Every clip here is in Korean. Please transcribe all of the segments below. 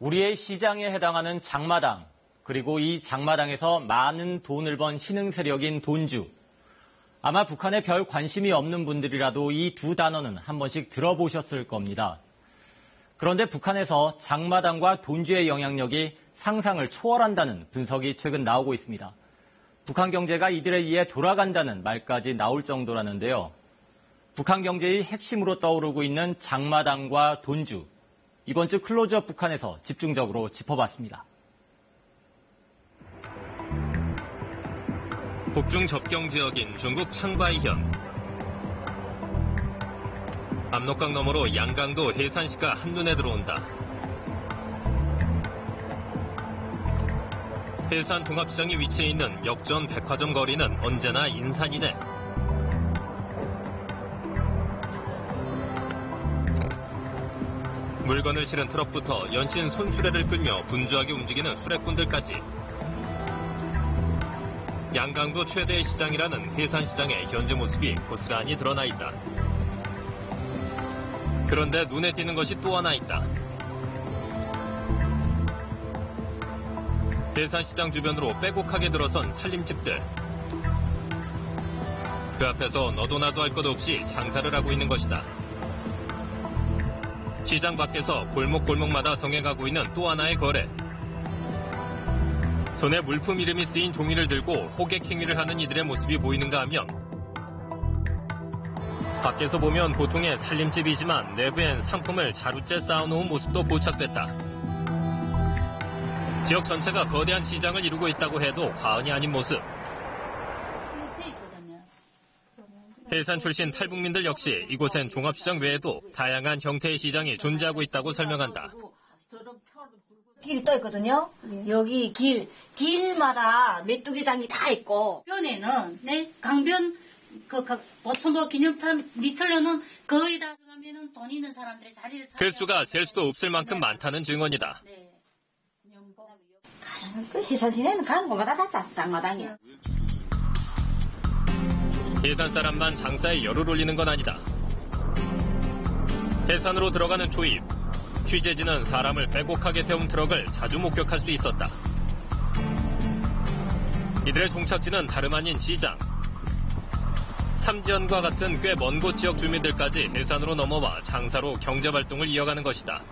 우리의 시장에 해당하는 장마당, 그리고 이 장마당에서 많은 돈을 번 신흥 세력인 돈주. 아마 북한에 별 관심이 없는 분들이라도 이 두 단어는 한 번씩 들어보셨을 겁니다. 그런데 북한에서 장마당과 돈주의 영향력이 상상을 초월한다는 분석이 최근 나오고 있습니다. 북한 경제가 이들에 의해 돌아간다는 말까지 나올 정도라는데요. 북한 경제의 핵심으로 떠오르고 있는 장마당과 돈주. 이번 주 클로즈업 북한에서 집중적으로 짚어봤습니다. 북중 접경 지역인 중국 창바이현. 압록강 너머로 양강도 해산시가 한눈에 들어온다. 해산 종합시장이 위치해 있는 역전 백화점 거리는 언제나 인산이네. 물건을 실은 트럭부터 연신 손수레를 끌며 분주하게 움직이는 수레꾼들까지. 양강도 최대의 시장이라는 해산시장의 현재 모습이 고스란히 드러나 있다. 그런데 눈에 띄는 것이 또 하나 있다. 해산시장 주변으로 빼곡하게 들어선 살림집들. 그 앞에서 너도 나도 할 것 없이 장사를 하고 있는 것이다. 시장 밖에서 골목골목마다 성행하고 있는 또 하나의 거래. 손에 물품 이름이 쓰인 종이를 들고 호객 행위를 하는 이들의 모습이 보이는가 하면 밖에서 보면 보통의 살림집이지만 내부엔 상품을 자루째 쌓아놓은 모습도 포착됐다. 지역 전체가 거대한 시장을 이루고 있다고 해도 과언이 아닌 모습. 해산 출신 탈북민들 역시 이곳엔 종합시장 외에도 다양한 형태의 시장이 존재하고 있다고 설명한다. 길이 떠 있거든요. 여기 길마다 메뚜기장이 다 있고. 변에는 강변 보천보 기념탑 밑으로는 거의 다 들어가면은 돈 있는 사람들의 자리를 그 수가 셀 수도 없을 만큼 많다는 증언이다. 그 해산시내는 가는 곳마다 다 장마당이야. 해산 사람만 장사에 열을 올리는 건 아니다. 해산으로 들어가는 초입. 취재진은 사람을 빼곡하게 태운 트럭을 자주 목격할 수 있었다. 이들의 종착지는 다름 아닌 시장. 삼지연과 같은 꽤 먼 곳 지역 주민들까지 해산으로 넘어와 장사로 경제활동을 이어가는 것이다.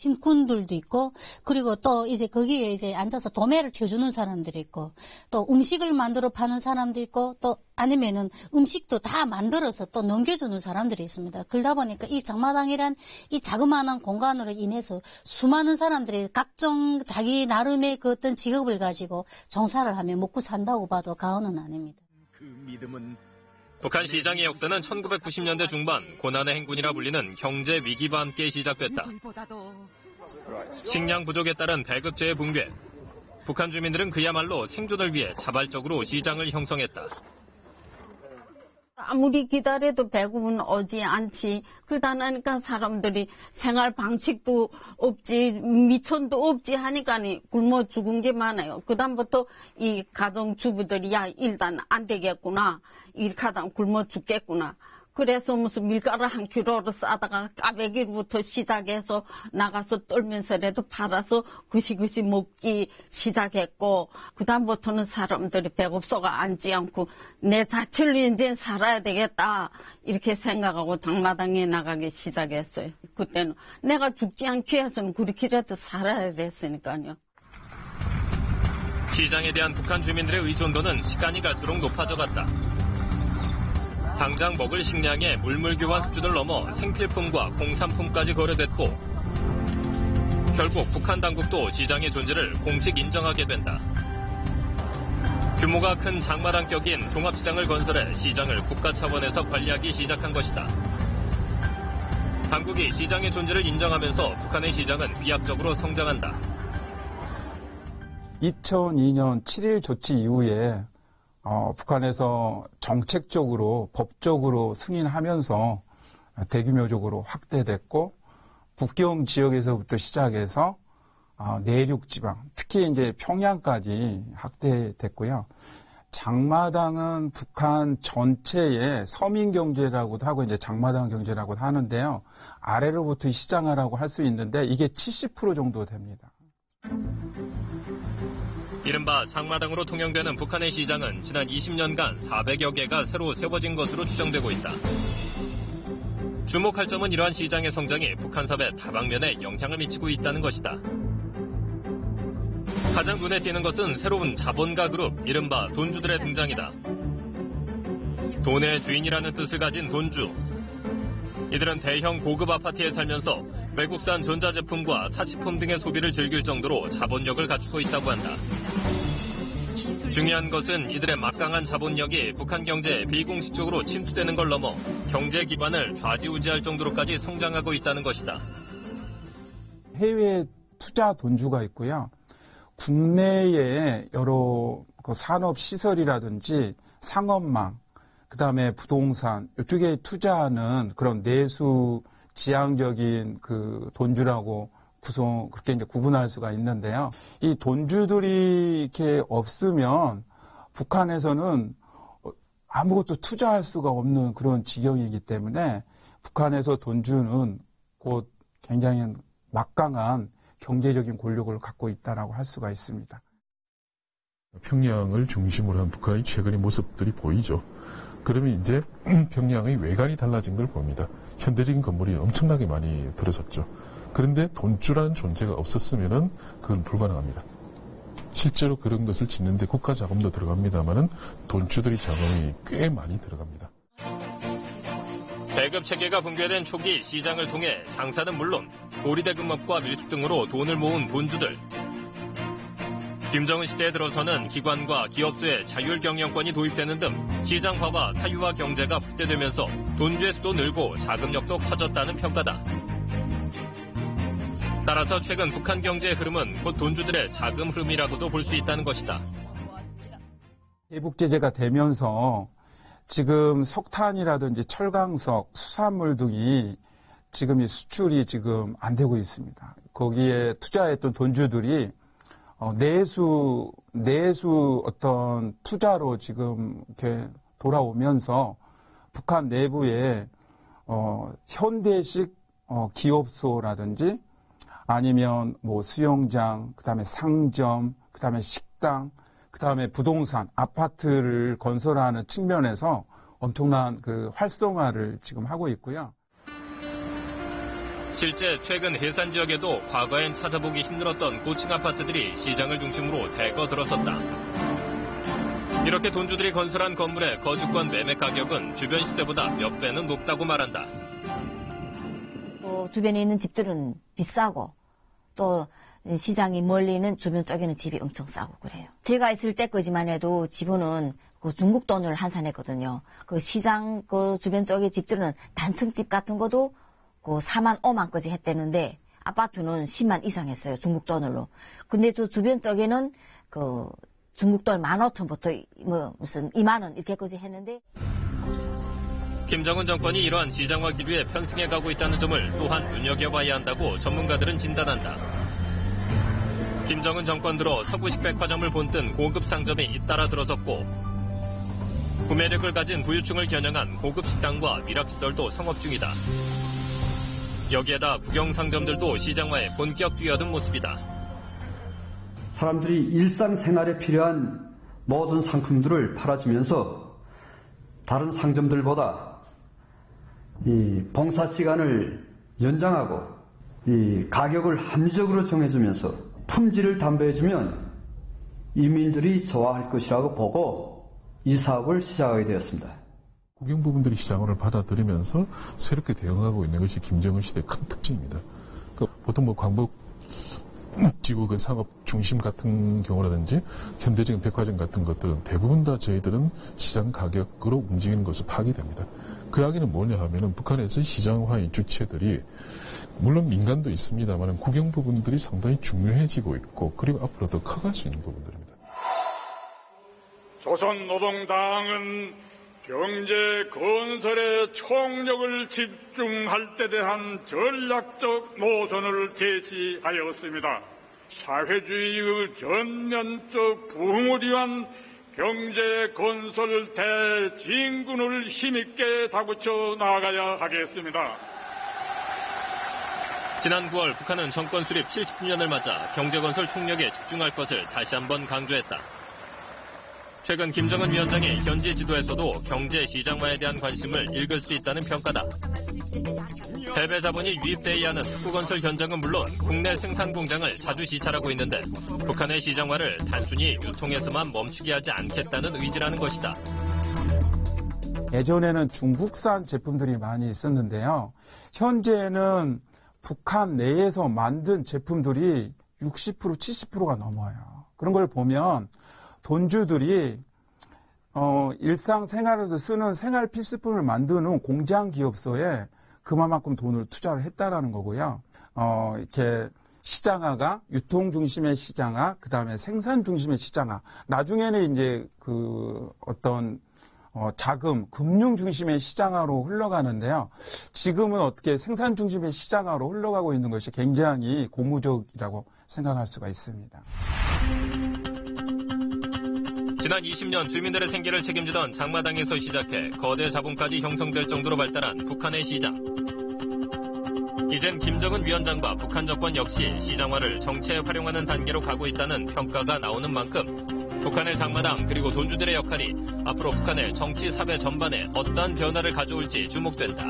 짐꾼들도 있고, 그리고 또 이제 거기에 이제 앉아서 도매를 쳐주는 사람들이 있고, 또 음식을 만들어 파는 사람도 있고, 또 아니면은 음식도 다 만들어서 또 넘겨주는 사람들이 있습니다. 그러다 보니까 이 장마당이란 이 자그마한 공간으로 인해서 수많은 사람들이 각종 자기 나름의 그 어떤 직업을 가지고 종사를 하며 먹고 산다고 봐도 과언은 아닙니다. 북한 시장의 역사는 1990년대 중반 고난의 행군이라 불리는 경제 위기와 함께 시작됐다. 식량 부족에 따른 배급제의 붕괴. 북한 주민들은 그야말로 생존을 위해 자발적으로 시장을 형성했다. 아무리 기다려도 배급은 오지 않지. 그러다 나니까 사람들이 생활 방식도 없지, 미천도 없지 하니까 굶어 죽은 게 많아요. 그다음부터 이 가정주부들이 야 일단 안 되겠구나. 이렇게 하다 굶어 죽겠구나. 그래서 무슨 밀가루 한 킬로를 싸다가 까베기부터 시작해서 나가서 떨면서라도 팔아서 그시그시 먹기 시작했고, 그다음부터는 사람들이 배고프서가 앉지 않고 내 자체로 이제 살아야 되겠다 이렇게 생각하고 장마당에 나가기 시작했어요. 그때는 내가 죽지 않기 위해서는 그렇게라도 살아야 됐으니까요. 시장에 대한 북한 주민들의 의존도는 시간이 갈수록 높아져갔다. 당장 먹을 식량의 물물교환 수준을 넘어 생필품과 공산품까지 거래됐고, 결국 북한 당국도 시장의 존재를 공식 인정하게 된다. 규모가 큰 장마당격인 종합시장을 건설해 시장을 국가 차원에서 관리하기 시작한 것이다. 당국이 시장의 존재를 인정하면서 북한의 시장은 비약적으로 성장한다. 2002년 7.1 조치 이후에 북한에서 정책적으로 법적으로 승인하면서 대규모적으로 확대됐고, 국경 지역에서부터 시작해서 내륙 지방, 특히 이제 평양까지 확대됐고요. 장마당은 북한 전체의 서민 경제라고도 하고 이제 장마당 경제라고도 하는데요. 아래로부터 시장하라고 할 수 있는데 이게 70% 정도 됩니다. 이른바 장마당으로 통용되는 북한의 시장은 지난 20년간 400여 개가 새로 세워진 것으로 추정되고 있다. 주목할 점은 이러한 시장의 성장이 북한 사회 다방면에 영향을 미치고 있다는 것이다. 가장 눈에 띄는 것은 새로운 자본가 그룹, 이른바 돈주들의 등장이다. 돈의 주인이라는 뜻을 가진 돈주. 이들은 대형 고급 아파트에 살면서 외국산 전자제품과 사치품 등의 소비를 즐길 정도로 자본력을 갖추고 있다고 한다. 중요한 것은 이들의 막강한 자본력이 북한 경제에 비공식적으로 침투되는 걸 넘어 경제 기반을 좌지우지할 정도로까지 성장하고 있다는 것이다. 해외 투자 돈주가 있고요. 국내에 여러 산업 시설이라든지 상업망, 그다음에 부동산 이쪽에 투자하는 그런 내수 지향적인 그 돈주라고 그렇게 이제 구분할 수가 있는데요. 이 돈주들이 이렇게 없으면 북한에서는 아무것도 투자할 수가 없는 그런 지경이기 때문에 북한에서 돈주는 곧 굉장히 막강한 경제적인 권력을 갖고 있다라고 할 수가 있습니다. 평양을 중심으로 한 북한의 최근의 모습들이 보이죠. 그러면 이제 평양의 외관이 달라진 걸 봅니다. 현대적인 건물이 엄청나게 많이 들어섰죠. 그런데 돈주라는 존재가 없었으면은 그건 불가능합니다. 실제로 그런 것을 짓는데 국가 자금도 들어갑니다만은 돈주들의 자금이 꽤 많이 들어갑니다. 배급 체계가 붕괴된 초기 시장을 통해 장사는 물론 고리대금업과 밀수 등으로 돈을 모은 돈주들. 김정은 시대에 들어서는 기관과 기업소의 자율 경영권이 도입되는 등 시장화와 사유화 경제가 확대되면서 돈주의 수도 늘고 자금력도 커졌다는 평가다. 따라서 최근 북한 경제의 흐름은 곧 돈주들의 자금 흐름이라고도 볼 수 있다는 것이다. 대북 제재가 되면서 지금 석탄이라든지 철강석, 수산물 등이 지금 이 수출이 지금 안 되고 있습니다. 거기에 투자했던 돈주들이 내수 어떤 투자로 지금 이렇게 돌아오면서 북한 내부에 현대식 기업소라든지 아니면 뭐 수영장, 그다음에 상점, 그다음에 식당, 그다음에 부동산, 아파트를 건설하는 측면에서 엄청난 그 활성화를 지금 하고 있고요. 실제 최근 해산 지역에도 과거엔 찾아보기 힘들었던 고층 아파트들이 시장을 중심으로 대거 들어섰다. 이렇게 돈주들이 건설한 건물의 거주권 매매 가격은 주변 시세보다 몇 배는 높다고 말한다. 주변에 있는 집들은 비싸고 또 시장이 멀리 있는 주변 쪽에는 집이 엄청 싸고 그래요. 제가 있을 때까지만 해도 집은 그 중국 돈을 환산했거든요. 그 시장 그 주변 쪽의 집들은 단층집 같은 것도 그 4만 5만까지 했대는데 아파트는 10만 이상 했어요. 중국 돈으로. 근데 저 주변 쪽에는 그 중국 돈 15,000부터 뭐 무슨 2만 원 이렇게까지 했는데 김정은 정권이 이러한 시장화 기류에 편승해 가고 있다는 점을 또한 눈여겨봐야 한다고 전문가들은 진단한다. 김정은 정권 들어 서구식 백화점을 본뜬 고급 상점이 잇따라 들어섰고 구매력을 가진 부유층을 겨냥한 고급 식당과 미락시설도 성업 중이다. 여기에다 국영 상점들도 시장화에 본격 뛰어든 모습이다. 사람들이 일상생활에 필요한 모든 상품들을 팔아주면서 다른 상점들보다 이 봉사 시간을 연장하고 이 가격을 합리적으로 정해주면서 품질을 담보해주면 이민들이 좋아할 것이라고 보고 이 사업을 시작하게 되었습니다. 국영 부분들이 시장을 받아들이면서 새롭게 대응하고 있는 것이 김정은 시대의 큰 특징입니다. 보통 뭐 광복지구 그 상업 중심 같은 경우라든지 현대적인 백화점 같은 것들은 대부분 다 저희들은 시장 가격으로 움직이는 것을 파악이 됩니다. 그 이야기는 뭐냐 하면은 북한에서 시장화의 주체들이 물론 민간도 있습니다만 국영 부분들이 상당히 중요해지고 있고 그리고 앞으로 더 커갈 수 있는 부분들입니다. 조선노동당은 경제 건설에 총력을 집중할 때 대한 전략적 노선을 제시하였습니다. 사회주의의 전면적 부흥을 위한 경제 건설 대진군을 힘있게 다구쳐 나아가야 하겠습니다. 지난 9월 북한은 정권 수립 70주년을 맞아 경제건설 총력에 집중할 것을 다시 한번 강조했다. 최근 김정은 위원장이 현지 지도에서도 경제 시장화에 대한 관심을 읽을 수 있다는 평가다. 해외 자본이 유입돼야 하는 특구건설 현장은 물론 국내 생산 공장을 자주 시찰하고 있는데 북한의 시장화를 단순히 유통에서만 멈추게 하지 않겠다는 의지라는 것이다. 예전에는 중국산 제품들이 많이 있었는데요. 현재는 북한 내에서 만든 제품들이 60%, 70%가 넘어요. 그런 걸 보면 돈주들이 일상생활에서 쓰는 생활 필수품을 만드는 공장 기업소에 그만큼 돈을 투자를 했다라는 거고요. 이렇게 시장화가 유통 중심의 시장화, 그 다음에 생산 중심의 시장화. 나중에는 이제 자금, 금융 중심의 시장화로 흘러가는데요. 지금은 어떻게 생산 중심의 시장화로 흘러가고 있는 것이 굉장히 고무적이라고 생각할 수가 있습니다. 지난 20년 주민들의 생계를 책임지던 장마당에서 시작해 거대 자본까지 형성될 정도로 발달한 북한의 시장. 이젠 김정은 위원장과 북한 정권 역시 시장화를 정치에 활용하는 단계로 가고 있다는 평가가 나오는 만큼 북한의 장마당 그리고 돈주들의 역할이 앞으로 북한의 정치 사회 전반에 어떠한 변화를 가져올지 주목된다.